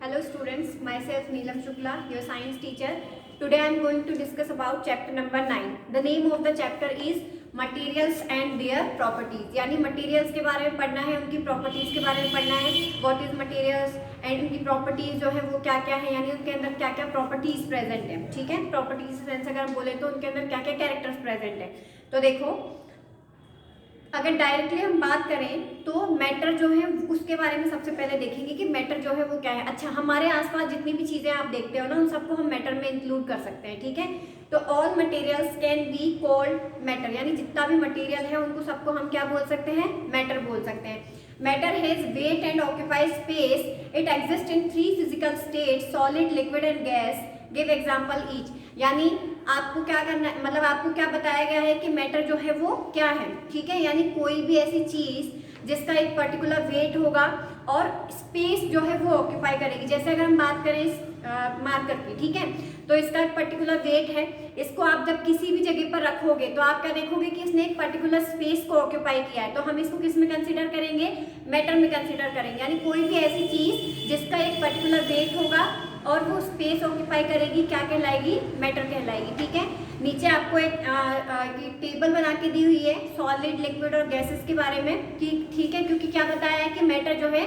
Hello students, myself Neelam Shukla, your science teacher. Today I am going to discuss about chapter number 9. The name of the chapter is Materials and their properties. यानी materials के बारे में पढ़ना है, उनकी properties के बारे में पढ़ना है. What is materials and उनकी properties जो है वो क्या क्या है, यानी उनके अंदर क्या क्या properties present है. ठीक है, properties सेंस अगर हम बोले तो उनके अंदर क्या क्या characters present है. तो देखो, अगर डायरेक्टली हम बात करें तो मैटर जो है उसके बारे में सबसे पहले देखेंगे कि मैटर जो है वो क्या है. अच्छा, हमारे आसपास जितनी भी चीज़ें आप देखते हो ना, उन सबको हम मैटर में इंक्लूड कर सकते हैं. ठीक है, तो all materials can be called matter, यानी जितना भी मटेरियल है उनको सबको हम क्या बोल सकते हैं, मैटर बोल सकते हैं. Matter has weight and occupies space. It exist in 3 physical state, solid, liquid and gas. Give example each. यानी आपको क्या करना है, मतलब आपको क्या बताया गया है कि मैटर जो है वो क्या है. ठीक है, यानी कोई भी ऐसी चीज जिसका एक पर्टिकुलर वेट होगा और स्पेस जो है वो ऑक्यूपाई करेगी. जैसे अगर हम बात करें मार्कर की, ठीक है, तो इसका एक पर्टिकुलर वेट है. इसको आप जब किसी भी जगह पर रखोगे तो आप क्या देखोगे कि इसने एक पर्टिकुलर स्पेस को ऑक्यूपाई किया है. तो हम इसको किस में कंसीडर करेंगे, मैटर में कंसीडर करेंगे. यानी कोई भी ऐसी चीज जिसका एक पर्टिकुलर वेट होगा और वो स्पेस ऑक्यूपाई करेगी, क्या कहलाएगी, मैटर कहलाएगी. ठीक है, नीचे आपको एक टेबल बना के दी हुई है सॉलिड, लिक्विड और गैसेस के बारे में. ठीक है, क्योंकि क्या बताया है कि मैटर जो है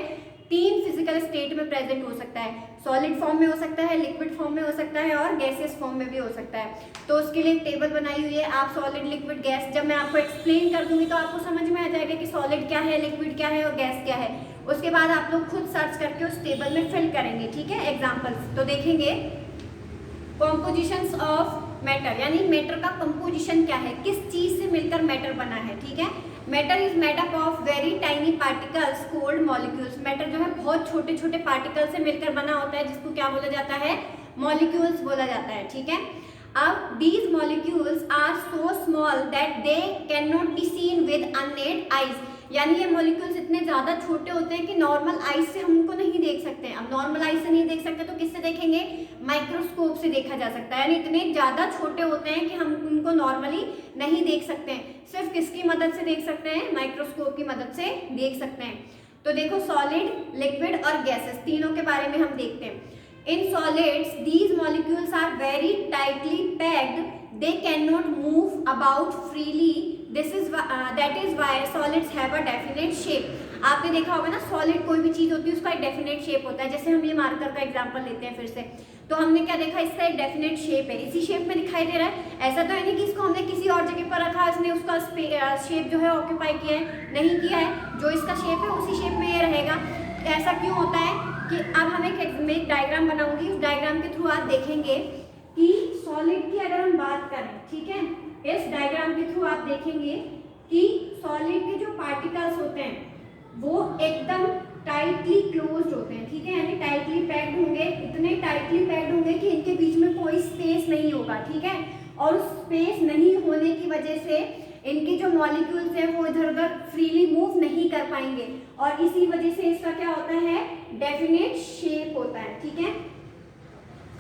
3 फिजिकल स्टेट में प्रेजेंट हो सकता है. सॉलिड फॉर्म में हो सकता है, लिक्विड फॉर्म में हो सकता है और गैसेस फॉर्म में भी हो सकता है. तो उसके लिए एक टेबल बनाई हुई है. आप सॉलिड, लिक्विड, गैस जब मैं आपको एक्सप्लेन कर दूंगी तो आपको समझ में आ जाएगा कि सॉलिड क्या है, लिक्विड क्या है और गैस क्या है. उसके बाद आप लोग खुद सर्च करके उस टेबल में फिल करेंगे. ठीक है, एग्जाम्पल्स तो देखेंगे. कॉम्पोजिशंस ऑफ मैटर, यानी मैटर का कंपोजिशन क्या है, किस चीज से मिलकर मैटर बना है. ठीक है, matter is made up of very tiny particles called molecules. Matter जो है बहुत छोटे छोटे पार्टिकल से मिलकर बना होता है, जिसको क्या बोला जाता है, मॉलिक्यूल्स बोला जाता है. ठीक है, अब these molecules are so small that they cannot be seen with unaided eyes. यानी ये मॉलिक्यूल्स इतने ज़्यादा छोटे होते हैं कि नॉर्मल आइज से हम उनको नहीं देख सकते हैं. अब नॉर्मल आइज से नहीं देख सकते तो किससे देखेंगे, माइक्रोस्कोप से देखा जा सकता है. यानी इतने ज़्यादा छोटे होते हैं कि हम उनको नॉर्मली नहीं देख सकते हैं. सिर्फ किसकी मदद से देख सकते हैं, माइक्रोस्कोप की मदद से देख सकते हैं. तो देखो, सॉलिड, लिक्विड और गैसेस तीनों के बारे में हम देखते हैं. In solids, these molecules are very tightly packed. They cannot move about freely. That is why solids have a definite shape. आपने देखा होगा ना, सॉलिड कोई भी चीज होती है उसका एक डेफिनेट शेप होता है. जैसे हम ये मार्कर का एग्जांपल लेते हैं फिर से, तो हमने क्या देखा, इसका एक डेफिनेट शेप है, इसी शेप में दिखाई दे रहा है. ऐसा तो है नहीं कि इसको हमने किसी और जगह पर रखा, इसने उसका शेप जो है ऑक्यूपाई किया है, नहीं किया है. जो इसका शेप है उसी शेप में ये रहेगा. ऐसा क्यों होता है कि अब हम एक डायग्राम बनाऊंगी, उस डायग्राम के थ्रू आप देखेंगे कि सॉलिड की अगर हम बात करें, ठीक है, इस डायग्राम के थ्रू आप देखेंगे कि सॉलिड के जो पार्टिकल्स होते हैं वो एकदम टाइटली क्लोज्ड होते हैं. ठीक है, यानी टाइटली पैक्ड होंगे, इतने टाइटली पैक्ड होंगे कि इनके बीच में कोई स्पेस नहीं होगा. ठीक है, और उस स्पेस नहीं होने की वजह से इनके जो मॉलिक्यूल्स हैं वो इधर उधर फ्रीली मूव नहीं कर पाएंगे और इसी वजह से इसका क्या होता है, डेफिनेट शेप होता है. ठीक है,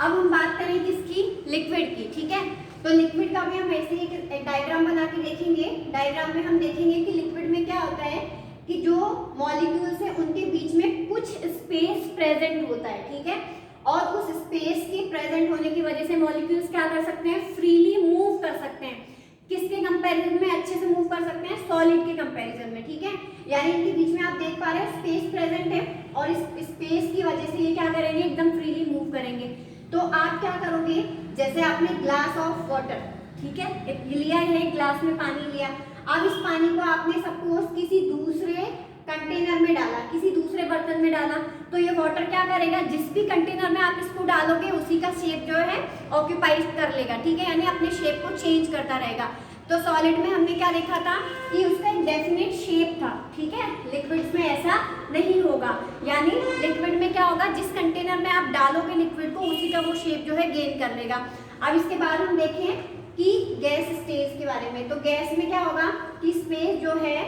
अब हम बात करें किसकी, लिक्विड की. ठीक है, तो लिक्विड का भी हम ऐसे ही एक डायग्राम बना के देखेंगे. डायग्राम में हम देखेंगे कि लिक्विड में क्या होता है कि जो मॉलिक्यूल्स हैं उनके बीच में कुछ स्पेस प्रेजेंट होता है. ठीक है, और उस स्पेस के प्रेजेंट होने की वजह से मॉलिक्यूल्स क्या कर सकते हैं, फ्रीली मूव कर सकते हैं. किसके कंपैरिजन में अच्छे से मूव कर सकते हैं, सॉलिड के कंपैरिजन में. ठीक है, यानी इनके बीच में आप देख पा रहे हैं स्पेस प्रेजेंट है और इस स्पेस की वजह से ये क्या करेंगे, एकदम फ्रीली मूव करेंगे. तो आप क्या करोगे, जैसे आपने ग्लास ऑफ वाटर, ठीक है, लिया है, ग्लास में पानी लिया. अब इस पानी को आपने सपोज किसी दूसरे कंटेनर में डाला, किसी दूसरे बर्तन में डाला, तो ये वाटर क्या करेगा, जिस भी कंटेनर में आप इसको डालोगे उसी का शेप जो है ऑक्यूपाई कर लेगा. ठीक है, यानी अपने शेप को चेंज करता रहेगा. तो सॉलिड में हमने क्या देखा था कि उसका एक डेफिनेट शेप था. ठीक है, लिक्विड्स में ऐसा नहीं होगा. यानी लिक्विड में क्या होगा, जिस कंटेनर में आप डालोगे लिक्विड को उसी का वो शेप जो है गेन कर लेगा. अब इसके बाद हम देखें कि गैस स्टेज के बारे में. तो गैस में क्या होगा कि स्पेस जो है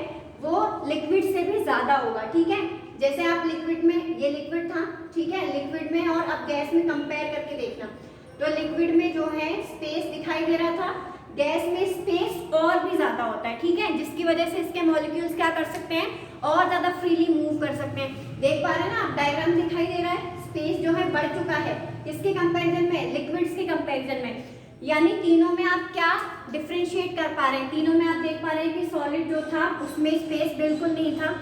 वो लिक्विड से भी ज्यादा होगा. ठीक है, जैसे आप लिक्विड में, ये लिक्विड था, ठीक है, लिक्विड में और अब गैस में कंपेयर करके देखना. तो लिक्विड में जो है स्पेस दिखाई दे रहा था, गैस में स्पेस और भी ज्यादा होता है. ठीक है, जिसकी वजह से इसके मॉलिक्यूल्स क्या कर सकते हैं, और ज्यादा फ्रीली मूव कर सकते हैं. देख पा रहे हैं ना आप, डायग्राम दिखाई दे रहा है, स्पेस जो है बढ़ चुका है किसके कंपैरिजन में, लिक्विड्स के कंपैरिजन में। यानी तीनों में आप क्या डिफरेंशिएट कर पा रहे हैं, तीनों में आप देख पा रहे हैं कि सॉलिड जो था उसमें स्पेस बिल्कुल नहीं था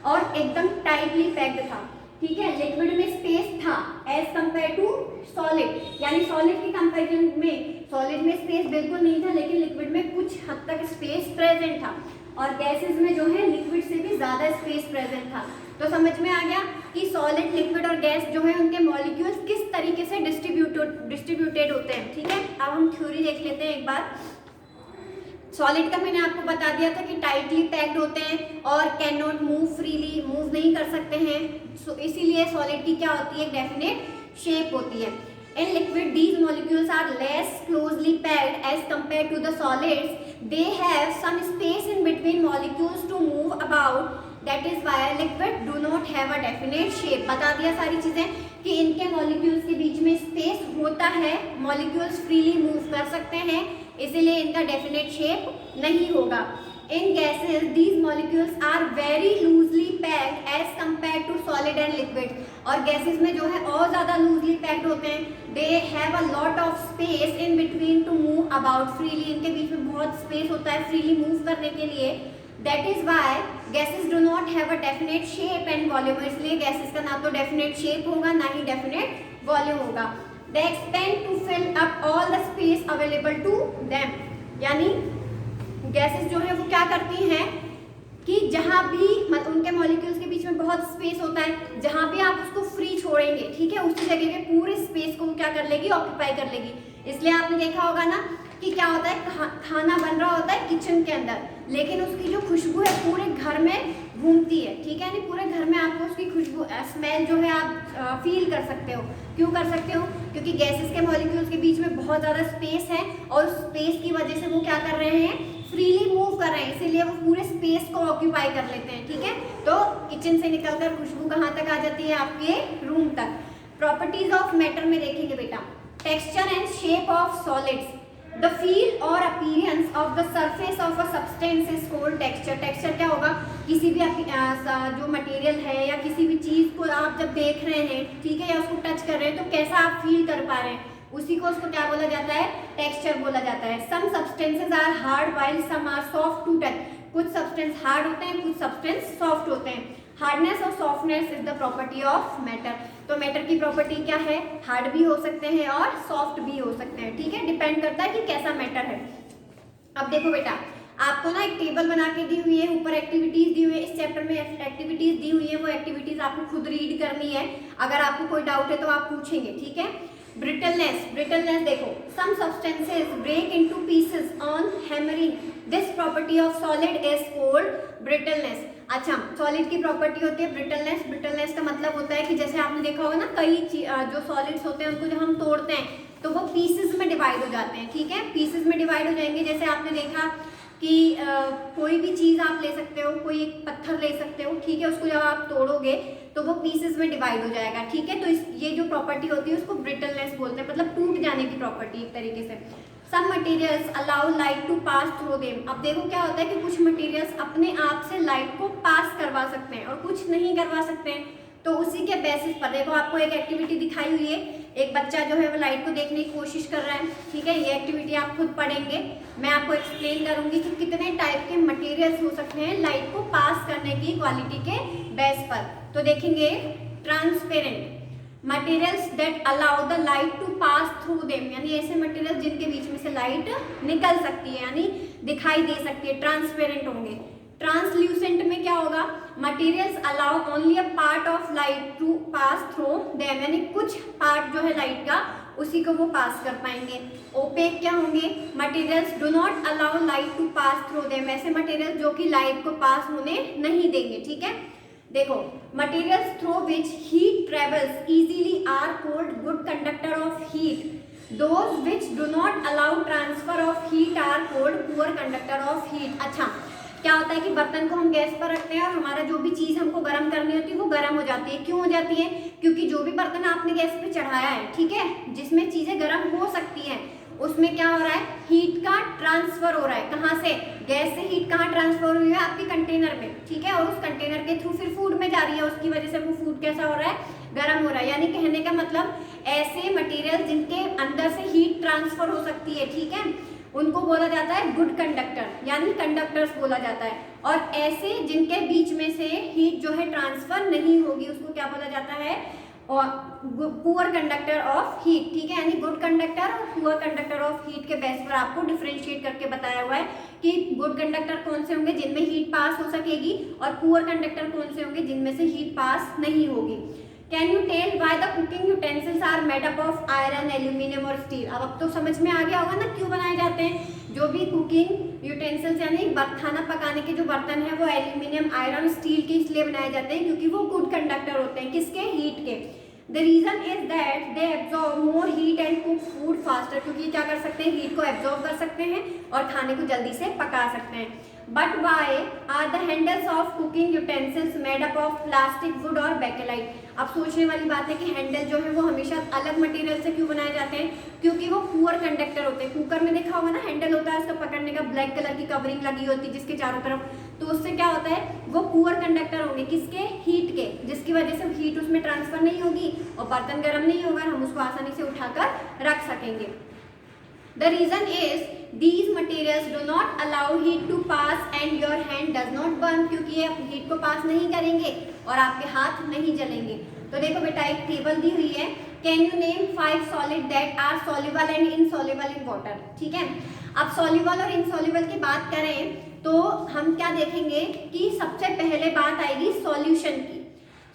और एकदम टाइटली पैक्ड था, ठीक है। लिक्विड में स्पेस था एज कंपेयर टू सॉलिड, यानी सॉलिड के कंपैरिजन में सॉलिड में स्पेस बिल्कुल नहीं था, लेकिन लिक्विड में कुछ हद तक स्पेस प्रेजेंट था, और गैसेस में जो है लिक्विड से भी ज्यादा स्पेस प्रेजेंट था। तो समझ में आ गया कि सॉलिड, लिक्विड और गैस जो है उनके मॉलिक्यूल्स किस तरीके से डिस्ट्रीब्यूटेड होते हैं, ठीक है। अब हम थ्योरी देख लेते हैं एक बार। सॉलिड का मैंने आपको बता दिया था कि टाइटली पैक्ड होते हैं और can not move freely, move नहीं कर सकते हैं। सो इसीलिए सॉलिड की क्या होती है, डेफिनेट शेप होती है। In liquid, these molecules are less closely packed as compared to the solids. They have some space in between molecules to move about. That is why liquid do not have a definite shape. बता दिया सारी चीजें कि इनके molecules के बीच में space होता है, molecules freely move कर सकते हैं, इसीलिए इनका definite shape नहीं होगा। In gases, these molecules are very loosely packed as compared to solid and liquid. और gases में जो है और ज़्यादा loosely packed होते हैं। They have a lot of space in between to move about freely. इनके बीच में बहुत space होता है freely move करने के लिए। That is why gases do not have a definite shape and volume. इसलिए gases का ना तो definite shape होगा ना ही definite volume होगा। They expand to fill up all the space available to them. यानी गैसेस जो है वो क्या करती हैं कि जहाँ भी उनके मॉलिक्यूल्स के बीच में बहुत स्पेस होता है, जहाँ भी आप उसको फ्री छोड़ेंगे, ठीक है, उसी जगह के पूरे स्पेस को वो क्या कर लेगी, ऑक्यूपाई कर लेगी। इसलिए आपने देखा होगा ना कि क्या होता है, खाना बन रहा होता है किचन के अंदर, लेकिन उसकी जो खुशबू है पूरे घर में घूमती है, ठीक है, यानी पूरे घर में आपको उसकी खुशबू, स्मेल जो है आप फील कर सकते हो। क्यों कर सकते हो, क्योंकि गैसेस के मॉलिक्यूल्स के बीच में बहुत ज़्यादा स्पेस है और उस स्पेस की वजह से वो क्या कर रहे हैं, फ्रीली मूव कर रहे हैं, इसीलिए वो पूरे स्पेस को ऑक्यूपाई कर लेते हैं, ठीक है। तो किचन से निकलकर खुशबू कहाँ तक आ जाती है, आपके रूम तक। प्रॉपर्टीज ऑफ मैटर में देखेंगे बेटा, texture and shape of solids, the feel और appearance of the surface of a substance is called texture. Texture क्या होगा, किसी भी जो मटेरियल है या किसी भी चीज़ को आप जब देख रहे हैं, ठीक है, या उसको टच कर रहे हैं तो कैसा आप फील कर पा रहे हैं, उसी को उसको क्या बोला जाता है, टेक्सचर बोला जाता है। Some substances are hard while some are soft to touch. कुछ सब्सटेंस हार्ड होते हैं, कुछ सब्सटेंस सॉफ्ट होते हैं। हार्डनेस और softness is the property of matter. तो मैटर की प्रॉपर्टी क्या है, हार्ड भी हो सकते हैं और सॉफ्ट भी हो सकते हैं, ठीक है, डिपेंड करता है कि कैसा मैटर है। अब देखो बेटा, आपको ना एक टेबल बना के दी हुई है, ऊपर एक्टिविटीज दी हुई है, इस चैप्टर में एक्टिविटीज दी हुई है, वो एक्टिविटीज आपको खुद रीड करनी है। अगर आपको कोई डाउट है तो आप पूछेंगे, ठीक है। ब्रिटलनेस देखो, some substances break into pieces on hammering, this property of solid is called brittleness. अच्छा, सॉलिड की प्रॉपर्टी होती है ब्रिटलनेस। ब्रिटलनेस का मतलब होता है कि जैसे आपने देखा होगा ना, कई जो सॉलिड्स होते हैं उनको जब हम तोड़ते हैं तो वो पीसेस में डिवाइड हो जाते हैं, ठीक है, पीसेस में डिवाइड हो जाएंगे। जैसे आपने देखा कि कोई भी चीज़ आप ले सकते हो, कोई एक पत्थर ले सकते हो, ठीक है, उसको जब आप तोड़ोगे तो वो पीसेस में डिवाइड हो जाएगा, ठीक है। तो ये जो प्रॉपर्टी होती है उसको ब्रिटलनेस बोलते हैं, मतलब टूट जाने की प्रॉपर्टी एक तरीके से। Some materials allow light to pass through them. अब देखो क्या होता है कि कुछ मटेरियल्स अपने आप से लाइट को पास करवा सकते हैं और कुछ नहीं करवा सकते हैं। तो उसी के बेसिस पर देखो, आपको एक एक्टिविटी दिखाई हुई है, एक बच्चा जो है वो लाइट को देखने की कोशिश कर रहा है, ठीक है, ये एक्टिविटी आप खुद पढ़ेंगे। मैं आपको एक्सप्लेन करूंगी कि कितने टाइप के मटेरियल्स हो सकते हैं लाइट को पास करने की क्वालिटी के बेस पर। तो देखेंगे, transparent materials that allow the light to pass through them, यानी ऐसे मटेरियल जिनके बीच में से लाइट निकल सकती है, यानी दिखाई दे सकती है, ट्रांसपेरेंट होंगे। ट्रांसल्यूसेंट में क्या होगा, materials allow only a part of light to pass through them, यानी कुछ पार्ट जो है लाइट का उसी को वो पास कर पाएंगे। ओपेक क्या होंगे, materials do not allow light to pass through them, ऐसे मटेरियल जो कि लाइट को पास होने नहीं देंगे, ठीक है। देखो, materials through which heat travels easily are called good conductor of heat, those which do not allow transfer of heat are called poor conductor of heat. अच्छा, क्या होता है कि बर्तन को हम गैस पर रखते हैं और हमारा जो भी चीज़ हमको गर्म करनी होती है वो गर्म हो जाती है। क्यों हो जाती है, क्योंकि जो भी बर्तन आपने गैस पे चढ़ाया है, ठीक है, जिसमें चीज़ें गर्म हो सकती हैं, उसमें क्या हो रहा है, हीट का ट्रांसफर हो रहा है। कहाँ से, गैस से हीट कहाँ ट्रांसफर हुई है, आपके कंटेनर में, ठीक है, और उस कंटेनर के थ्रू फिर फूड में जा रही है, उसकी वजह से वो फूड कैसा हो रहा है, गर्म हो रहा है, यानी कहने का मतलब ऐसे मटेरियल जिनके अंदर से हीट ट्रांसफर हो सकती है, ठीक है, उनको बोला जाता है गुड कंडक्टर, यानी कंडक्टर्स बोला जाता है। और ऐसे जिनके बीच में से हीट जो है ट्रांसफर नहीं होगी उसको क्या बोला जाता है, और पुअर कंडक्टर ऑफ हीट, ठीक है, यानी गुड कंडक्टर और पुअर कंडक्टर ऑफ हीट के बेस पर आपको डिफरेंशिएट करके बताया हुआ है कि गुड कंडक्टर कौन से होंगे जिनमें हीट पास हो सकेगी और पुअर कंडक्टर कौन से होंगे जिनमें से हीट पास नहीं होगी। Can you tell why the cooking utensils are made up of iron, aluminium और स्टील। अब तो समझ में आ गया होगा ना क्यों बनाए जाते हैं। जो भी कुकिंग यूटेंसिल्स यानी खाना पकाने के जो बर्तन है वो एल्यूमिनियम, आयरन, स्टील के इसलिए बनाए जाते हैं क्योंकि वो गुड कंडक्टर होते हैं, किसके, हीट के। The reason is that they absorb more heat and cook food faster, क्योंकि ये क्या कर सकते हैं, हीट को एब्जॉर्ब कर सकते हैं और खाने को जल्दी से पका सकते हैं। But why are the handles of cooking utensils made up of plastic, wood और बेकेलाइट। अब सोचने वाली बात है कि हैंडल जो है वो हमेशा अलग मटेरियल से क्यों बनाए जाते हैं, क्योंकि वो पुअर कंडक्टर होते हैं। कुकर में देखा होगा ना, हैंडल होता है उसका पकड़ने का, ब्लैक कलर की कवरिंग लगी होती है जिसके चारों तरफ, तो उससे क्या होता है, वो पुअर कंडक्टर होंगे, किसके, हीट के, जिसकी वजह से हीट उसमें ट्रांसफर नहीं होगी और बर्तन गर्म नहीं होगा, हम उसको आसानी से उठाकर रख सकेंगे। The reason is these materials do not allow heat to pass and your hand does not burn, क्योंकि ये हीट को पास नहीं करेंगे और आपके हाथ नहीं जलेंगे। तो देखो बेटा एक टेबल दी हुई है, can you name 5 solid that are soluble and insoluble in water, ठीक है। अब सॉल्युबल और इनसॉल्युबल की बात करें तो हम क्या देखेंगे कि सबसे पहले बात आएगी सॉल्यूशन की।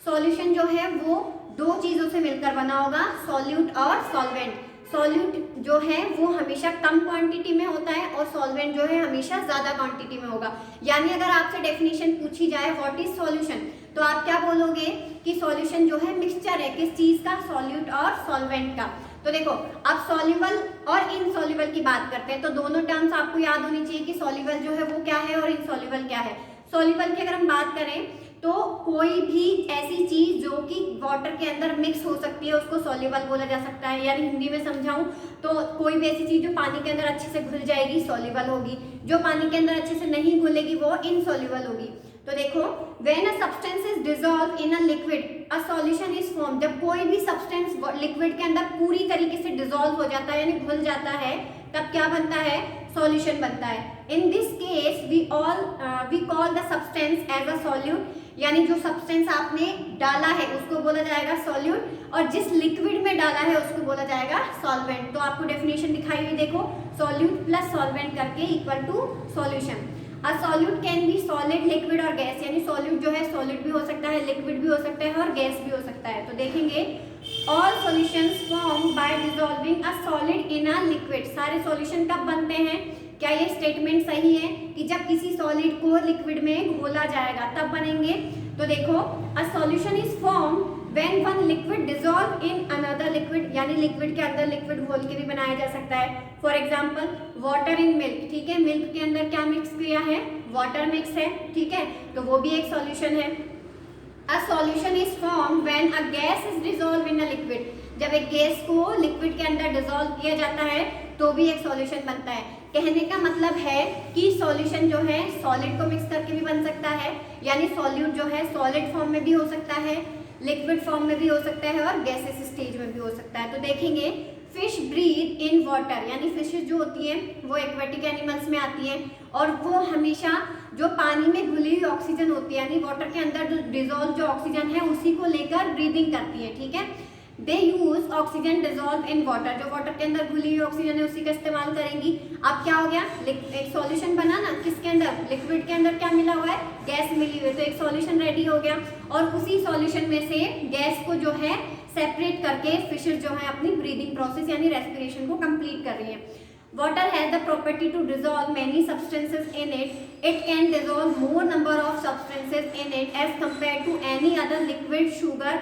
सॉल्यूशन जो है वो दो चीजों से मिलकर बना होगा, सॉल्यूट और सॉल्वेंट। सॉल्यूट जो है वो हमेशा कम क्वांटिटी में होता है और सॉल्वेंट जो है हमेशा ज्यादा क्वांटिटी में होगा। यानी अगर आपसे डेफिनेशन पूछी जाए व्हाट इज सॉल्यूशन, तो आप क्या बोलोगे कि सॉल्यूशन जो है मिक्सचर है, किस चीज का, सॉल्यूट और सॉल्वेंट का। तो देखो अब सॉल्युबल और इनसॉल्युबल की बात करते हैं तो दोनों टर्म्स आपको याद होनी चाहिए कि सॉल्युबल जो है वो क्या है और इनसॉल्युबल क्या है। सॉल्युबल की अगर हम बात करें तो कोई भी ऐसी चीज जो कि वाटर के अंदर मिक्स हो सकती है उसको सॉल्युबल बोला जा सकता है। यानी हिंदी में समझाऊं तो कोई भी ऐसी चीज जो पानी के अंदर अच्छे से घुल जाएगी सॉल्युबल होगी, जो पानी के अंदर अच्छे से नहीं घुलेगी वो इनसॉल्युबल होगी। तो देखो when a substance is dissolve in a liquid a solution is form, जब कोई भी सब्सटेंस लिक्विड के अंदर पूरी तरीके से डिसॉल्व हो जाता है यानी घुल जाता है, तब क्या बनता है, सॉल्यूशन बनता है। In this case we call the substance as a solute, यानी जो सब्सटेंस आपने डाला है उसको बोला जाएगा सॉल्यूट और जिस लिक्विड में डाला है उसको बोला जाएगा सॉल्वेंट। तो आपको डेफिनेशन दिखाई हुई देखो, सॉल्यूट प्लस सॉल्वेंट करके equal to solution. A solute can be solid, liquid और गैस, यानी सॉल्यूट जो है सॉलिड भी हो सकता है, लिक्विड भी हो सकता है और गैस भी हो सकता है। तो देखेंगे all solutions form by dissolving a solid in a liquid. सारे सॉल्यूशन कब बनते हैं, क्या ये स्टेटमेंट सही है कि जब किसी सॉलिड को लिक्विड में घोला जाएगा तब बनेंगे। तो देखो a solution is form when one liquid dissolve in another liquid, यानी लिक्विड के अंदर लिक्विड घोल के भी बनाया जा सकता है। For example water in milk, ठीक है, मिल्क के अंदर क्या मिक्स किया है, वाटर मिक्स है, ठीक है, तो वो भी एक सॉल्यूशन है। A solution is form when a gas is dissolve in a liquid, जब एक गैस को लिक्विड के अंदर डिसॉल्व किया जाता है तो भी एक सॉल्यूशन बनता है। कहने का मतलब है कि सॉल्यूशन जो है सॉलिड को मिक्स करके भी बन सकता है, यानी सॉल्यूट जो है सॉलिड फॉर्म में भी हो सकता है, लिक्विड फॉर्म में भी हो सकता है और गैसेस स्टेज में भी हो सकता है। तो देखेंगे फिश ब्रीथ इन वाटर, यानी फिशेज जो होती हैं वो एक्वेटिक एनिमल्स में आती हैं और वो हमेशा जो पानी में घुली हुई ऑक्सीजन होती है, यानी वाटर के अंदर जो डिसॉल्व जो ऑक्सीजन है उसी को लेकर ब्रीदिंग करती है, ठीक है। They use oxygen dissolve in water, जो वाटर के अंदर घुली हुई ऑक्सीजन है उसी का इस्तेमाल करेंगी। अब क्या हो गया, एक सॉल्यूशन बना ना, किसके अंदर, लिक्विड के अंदर क्या मिला हुआ है, गैस मिली हुई है, तो एक सॉल्यूशन रेडी हो गया और उसी सॉल्यूशन में से गैस को जो है सेपरेट करके फिशेस जो है अपनी ब्रीदिंग प्रोसेस यानी रेस्पिरेशन को कंप्लीट कर रही है। Water has the property to dissolve many substances in it. It can dissolve more number of substances in it as compared to any other liquid, sugar,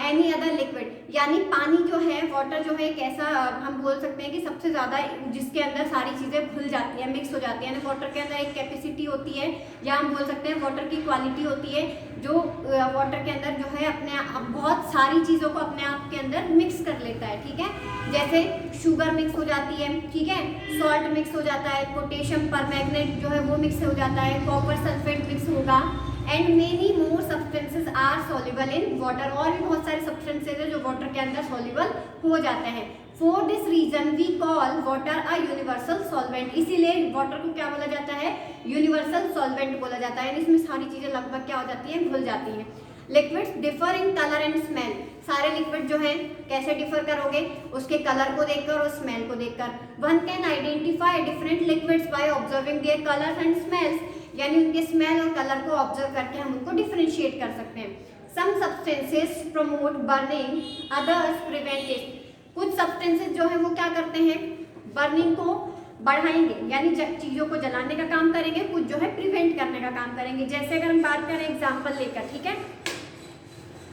any other liquid. यानी पानी जो है, water जो है एक ऐसा हम बोल सकते हैं कि सबसे ज़्यादा जिसके अंदर सारी चीज़ें घुल जाती हैं, मिक्स हो जाती हैं। वाटर के अंदर एक कैपेसिटी होती है या हम बोल सकते हैं वाटर की क्वालिटी होती है जो वाटर के अंदर जो है अपने बहुत सारी चीज़ों को अपने आप के अंदर मिक्स कर लेता है, ठीक है। जैसे शुगर मिक्स हो जाती है, ठीक है, सॉल्ट मिक्स हो जाता है, पोटेशियम परमैंगनेट जो है वो मिक्स हो जाता है, कॉपर सल्फेट मिक्स होगा, and many more substances are soluble in water, और भी बहुत सारे सब्सटेंसेस है जो वाटर के अंदर सॉल्युबल हो जाते हैं। For this reason we call water a universal solvent, इसीलिए वाटर को क्या बोला जाता है, यूनिवर्सल सॉल्वेंट बोला जाता है, इसमें सारी चीजें लगभग क्या हो जाती हैं, घुल जाती हैं। Liquids differ in colour and smell, सारे लिक्विड जो हैं कैसे डिफर करोगे, उसके कलर को देखकर और स्मेल को देखकर। One can identify different liquids by observing their colours and smells, यानी उनके स्मेल और कलर को ऑब्जर्व करके हम उनको डिफरेंशिएट कर सकते हैं। Some substances promote burning, others prevent it, कुछ सब्सटेंसेस जो है वो क्या करते हैं, बर्निंग को बढ़ाएंगे, यानी चीजों को जलाने का काम करेंगे, कुछ जो है प्रिवेंट करने का काम करेंगे। जैसे अगर हम बात करें एग्जांपल लेकर, ठीक है,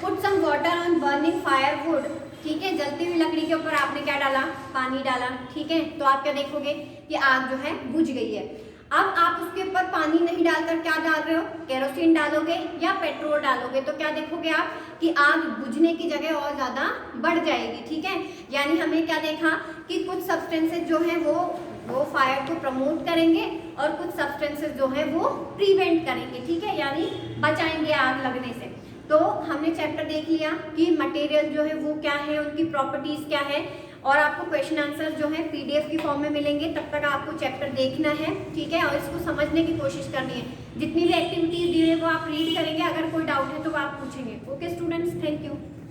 put some water on burning firewood, ठीक है, जलती हुई लकड़ी के ऊपर आपने क्या डाला, पानी डाला, ठीक है, तो आप क्या देखोगे कि आग जो है बुझ गई है। अब आप उसके ऊपर पानी नहीं डालकर क्या डाल रहे हो, केरोसिन डालोगे या पेट्रोल डालोगे, तो क्या देखोगे आप कि आग बुझने की जगह और ज्यादा बढ़ जाएगी, ठीक है। यानी हमें क्या देखा कि कुछ सब्सटेंसेस जो है वो फायर को प्रमोट करेंगे और कुछ सब्सटेंसेस जो है वो प्रिवेंट करेंगे, ठीक है, यानी बचाएंगे आग लगने से। तो हमने चैप्टर देख लिया कि मटेरियल जो है वो क्या है, उनकी प्रॉपर्टीज क्या है, और आपको क्वेश्चन आंसर जो है पीडीएफ की फॉर्म में मिलेंगे, तब तक आपको चैप्टर देखना है, ठीक है, और इसको समझने की कोशिश करनी है। जितनी भी एक्टिविटीज दी है वो आप रीड करेंगे, अगर कोई डाउट है तो आप पूछेंगे। Okay students, thank you.